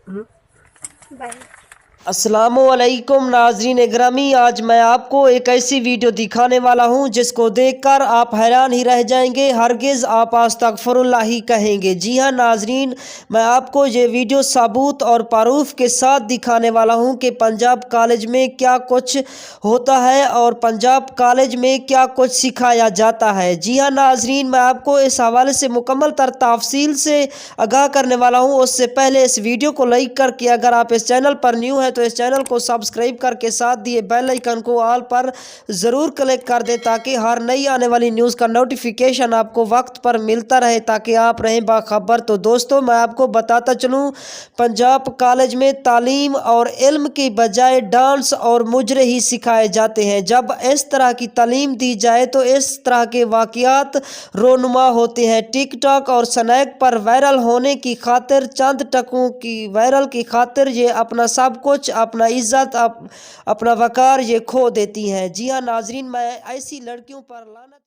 Bye. अस्सलामुअलैकुम नाजरीन ग्रामी, आज मैं आपको एक ऐसी वीडियो दिखाने वाला हूं जिसको देखकर आप हैरान ही रह जाएंगे, हरगिज़ आप अस्तगफिरुल्लाह ही कहेंगे। जी हां नाजरीन, मैं आपको ये वीडियो सबूत और प्रूफ के साथ दिखाने वाला हूं कि पंजाब कॉलेज में क्या कुछ होता है और पंजाब कॉलेज में क्या कुछ सिखाया जाता है। जी हां नाजरीन, मैं आपको इस हवाले से मुकम्मल तफसील से आगाह करने वाला हूं। उससे पहले इस वीडियो को लाइक करके अगर आप इस चैनल पर न्यू है तो इस चैनल को सब्सक्राइब करके साथ दिए बेल आइकन को ऑल पर ज़रूर क्लिक कर दे ताकि हर नई आने वाली न्यूज़ का नोटिफिकेशन आपको वक्त पर मिलता रहे, ताकि आप रहें बाखबर। तो दोस्तों, मैं आपको बताता चलूं, पंजाब कॉलेज में तालीम और इल्म की बजाय डांस और मुजरे ही सिखाए जाते हैं। जब इस तरह की तालीम दी जाए तो इस तरह के वाक़यात रोनुमा होते हैं। टिकटॉक और स्नैक पर वायरल होने की खातिर, चंद टकों की वायरल की खातिर ये अपना सब कुछ, अपना इज्जत, अपना वकार ये खो देती हैं। जी हाँ नाजरीन, मैं ऐसी लड़कियों पर लानत